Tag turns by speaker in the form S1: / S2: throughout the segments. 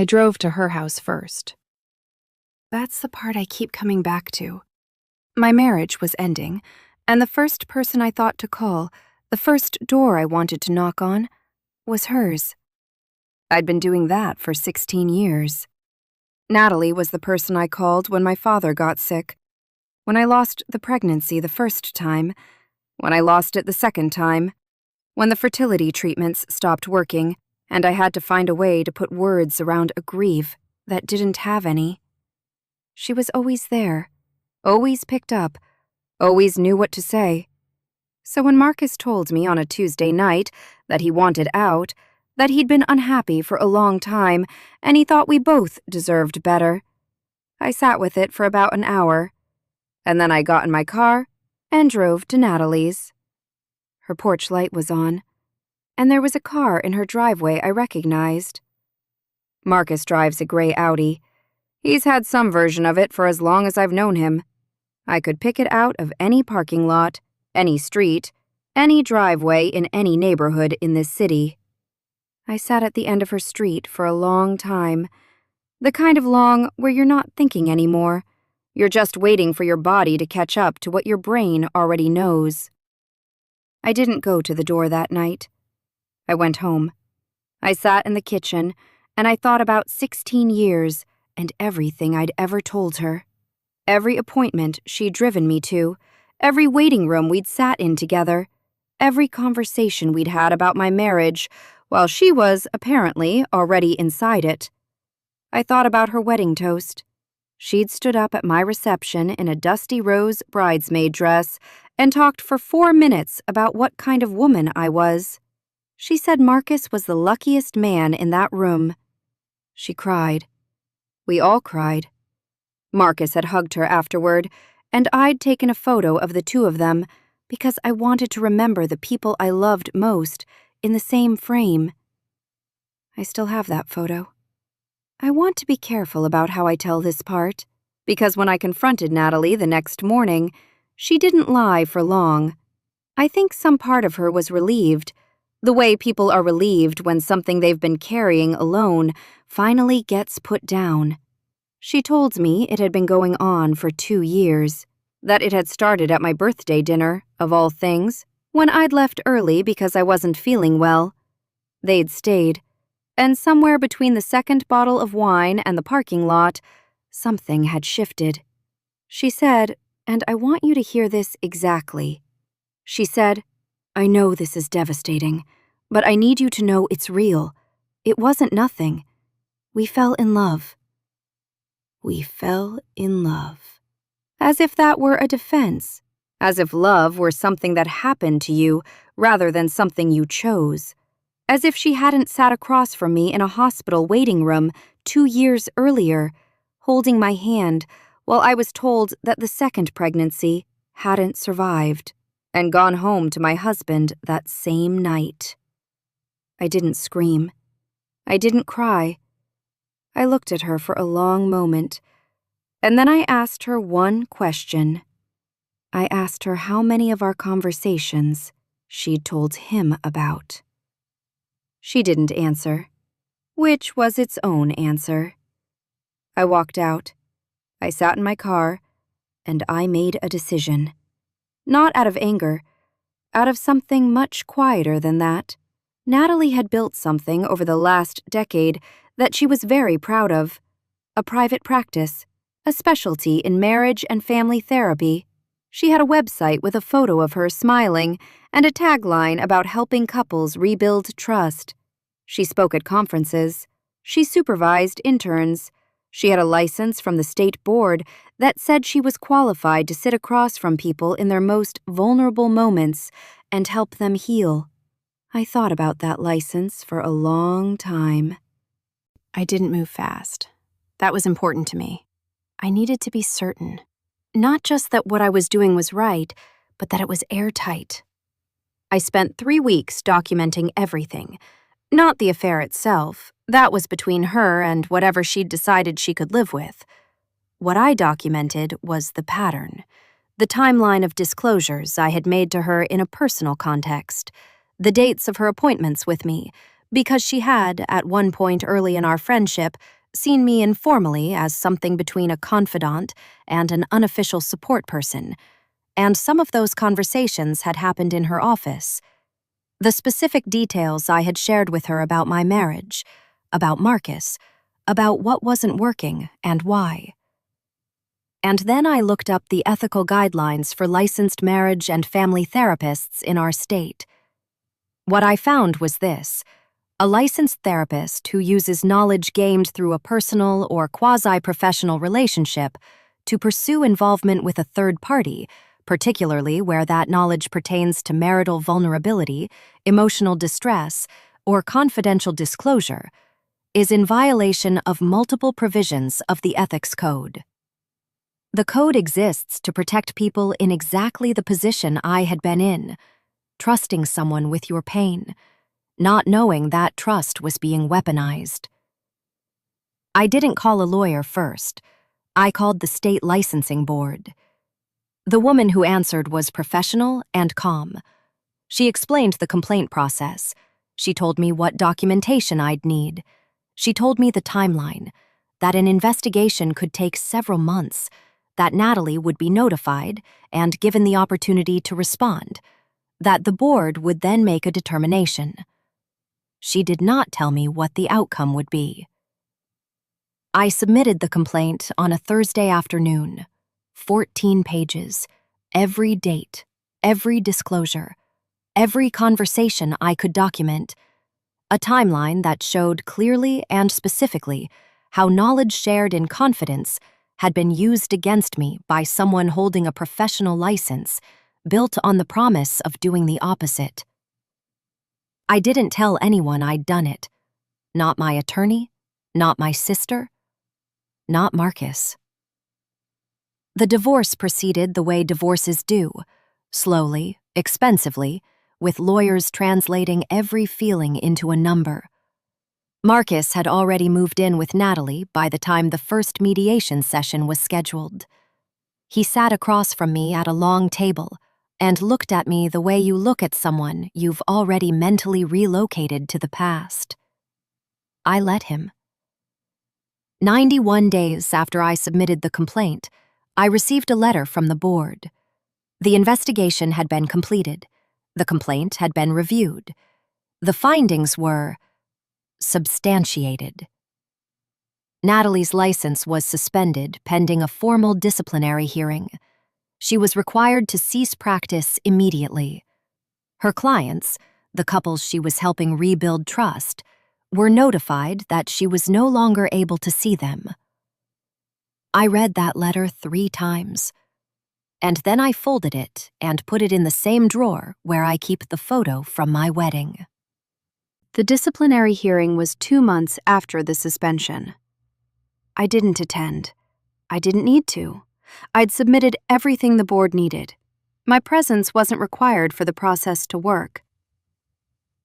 S1: I drove to her house first. That's the part I keep coming back to. My marriage was ending, and the first person I thought to call, the first door I wanted to knock on, was hers. I'd been doing that for 16 years. Natalie was the person I called when my father got sick, when I lost the pregnancy the first time, when I lost it the second time, when the fertility treatments stopped working, and I had to find a way to put words around a grief that didn't have any. She was always there, always picked up, always knew what to say. So when Marcus told me on a Tuesday night that he wanted out, that he'd been unhappy for a long time, and he thought we both deserved better, I sat with it for about an hour, and then I got in my car and drove to Natalie's. Her porch light was on, and there was a car in her driveway I recognized. Marcus drives a gray Audi. He's had some version of it for as long as I've known him. I could pick it out of any parking lot, any street, any driveway in any neighborhood in this city. I sat at the end of her street for a long time, the kind of long where you're not thinking anymore. You're just waiting for your body to catch up to what your brain already knows. I didn't go to the door that night. I went home. I sat in the kitchen, and I thought about 16 years and everything I'd ever told her. Every appointment she'd driven me to, every waiting room we'd sat in together, every conversation we'd had about my marriage, while she was, apparently, already inside it. I thought about her wedding toast. She'd stood up at my reception in a dusty rose bridesmaid dress and talked for 4 minutes about what kind of woman I was. She said Marcus was the luckiest man in that room. She cried. We all cried. Marcus had hugged her afterward, and I'd taken a photo of the two of them because I wanted to remember the people I loved most in the same frame. I still have that photo. I want to be careful about how I tell this part, because when I confronted Natalie the next morning, she didn't lie for long. I think some part of her was relieved, the way people are relieved when something they've been carrying alone finally gets put down. She told me it had been going on for 2 years, that it had started at my birthday dinner, of all things, when I'd left early because I wasn't feeling well. They'd stayed, and somewhere between the second bottle of wine and the parking lot, something had shifted. She said, and I want you to hear this exactly. She said, I know this is devastating, but I need you to know it's real. It wasn't nothing. We fell in love. We fell in love. As if that were a defense. As if love were something that happened to you rather than something you chose. As if she hadn't sat across from me in a hospital waiting room 2 years earlier, holding my hand while I was told that the second pregnancy hadn't survived, and gone home to my husband that same night. I didn't scream. I didn't cry. I looked at her for a long moment, and then I asked her one question. I asked her how many of our conversations she'd told him about. She didn't answer, which was its own answer. I walked out. I sat in my car, and I made a decision. Not out of anger, out of something much quieter than that. Natalie had built something over the last decade that she was very proud of. A private practice, a specialty in marriage and family therapy. She had a website with a photo of her smiling and a tagline about helping couples rebuild trust. She spoke at conferences. She supervised interns. She had a license from the state board that said she was qualified to sit across from people in their most vulnerable moments and help them heal. I thought about that license for a long time. I didn't move fast. That was important to me. I needed to be certain. Not just that what I was doing was right, but that it was airtight. I spent 3 weeks documenting everything. Not the affair itself. That was between her and whatever she'd decided she could live with. What I documented was the pattern, the timeline of disclosures I had made to her in a personal context, the dates of her appointments with me, because she had, at one point early in our friendship, seen me informally as something between a confidant and an unofficial support person, and some of those conversations had happened in her office. The specific details I had shared with her about my marriage, about Marcus, about what wasn't working and why. And then I looked up the ethical guidelines for licensed marriage and family therapists in our state. What I found was this: a licensed therapist who uses knowledge gained through a personal or quasi-professional relationship to pursue involvement with a third party, particularly where that knowledge pertains to marital vulnerability, emotional distress, or confidential disclosure, is in violation of multiple provisions of the Ethics Code. The code exists to protect people in exactly the position I had been in, trusting someone with your pain, not knowing that trust was being weaponized. I didn't call a lawyer first. I called the state licensing board. The woman who answered was professional and calm. She explained the complaint process. She told me what documentation I'd need. She told me the timeline, that an investigation could take several months, that Natalie would be notified and given the opportunity to respond, that the board would then make a determination. She did not tell me what the outcome would be. I submitted the complaint on a Thursday afternoon. 14 pages, every date, every disclosure, every conversation I could document, a timeline that showed clearly and specifically how knowledge shared in confidence had been used against me by someone holding a professional license built on the promise of doing the opposite. I didn't tell anyone I'd done it. Not my attorney, not my sister, not Marcus. The divorce proceeded the way divorces do, slowly, expensively, with lawyers translating every feeling into a number. Marcus had already moved in with Natalie by the time the first mediation session was scheduled. He sat across from me at a long table and looked at me the way you look at someone you've already mentally relocated to the past. I let him. 91 days after I submitted the complaint, I received a letter from the board. The investigation had been completed. The complaint had been reviewed. The findings were substantiated. Natalie's license was suspended pending a formal disciplinary hearing. She was required to cease practice immediately. Her clients, the couples she was helping rebuild trust, were notified that she was no longer able to see them. I read that letter 3 times, and then I folded it and put it in the same drawer where I keep the photo from my wedding. The disciplinary hearing was 2 months after the suspension. I didn't attend. I didn't need to. I'd submitted everything the board needed. My presence wasn't required for the process to work.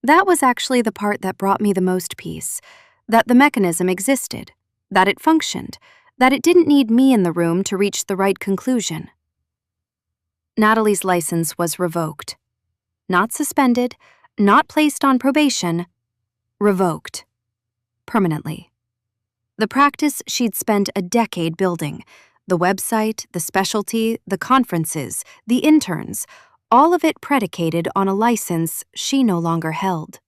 S1: That was actually the part that brought me the most peace, that the mechanism existed, that it functioned, that it didn't need me in the room to reach the right conclusion. Natalie's license was revoked. Not suspended, not placed on probation, revoked. Permanently. The practice she'd spent a decade building, the website, the specialty, the conferences, the interns, all of it predicated on a license she no longer held.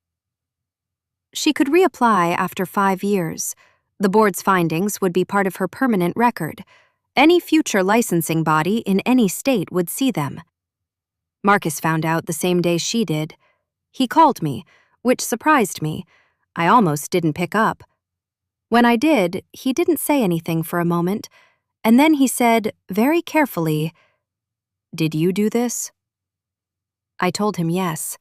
S1: She could reapply after 5 years. The board's findings would be part of her permanent record. Any future licensing body in any state would see them. Marcus found out the same day she did. He called me, which surprised me. I almost didn't pick up. When I did, he didn't say anything for a moment, and then he said, very carefully, "Did you do this?" I told him yes.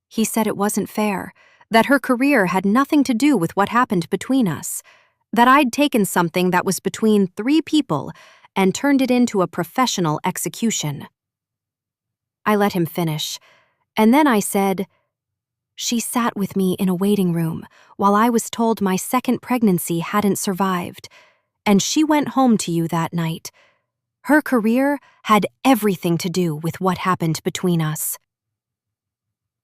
S1: He said it wasn't fair, that her career had nothing to do with what happened between us, that I'd taken something that was between 3 people and turned it into a professional execution. I let him finish, and then I said, "She sat with me in a waiting room while I was told my second pregnancy hadn't survived, and she went home to you that night. Her career had everything to do with what happened between us."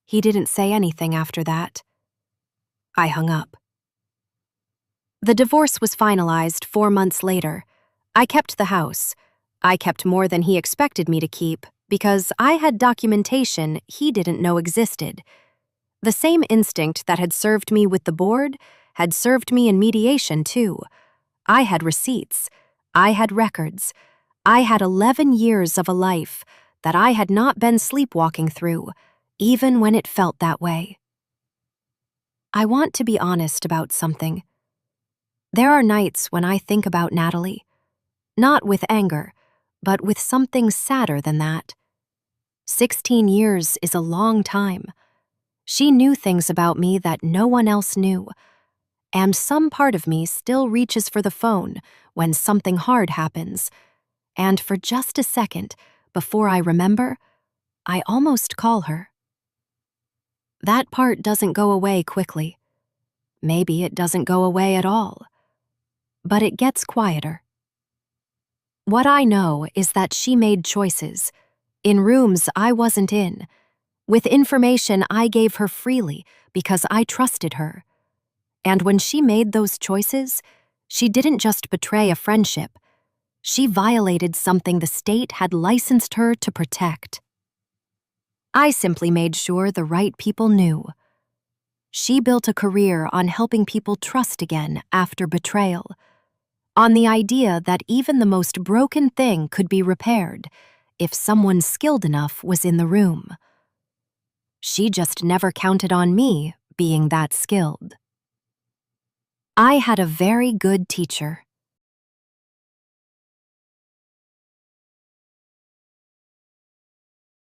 S1: He didn't say anything after that. I hung up. The divorce was finalized 4 months later. I kept the house. I kept more than he expected me to keep because I had documentation he didn't know existed. The same instinct that had served me with the board had served me in mediation, too. I had receipts. I had records. I had 11 years of a life that I had not been sleepwalking through, even when it felt that way. I want to be honest about something. There are nights when I think about Natalie, not with anger, but with something sadder than that. 16 years is a long time. She knew things about me that no one else knew, and some part of me still reaches for the phone when something hard happens, and for just a second, before I remember, I almost call her. That part doesn't go away quickly. Maybe it doesn't go away at all. But it gets quieter. What I know is that she made choices, in rooms I wasn't in, with information I gave her freely because I trusted her. And when she made those choices, she didn't just betray a friendship. She violated something the state had licensed her to protect. I simply made sure the right people knew. She built a career on helping people trust again after betrayal, on the idea that even the most broken thing could be repaired if someone skilled enough was in the room. She just never counted on me being that skilled. I had a very good teacher.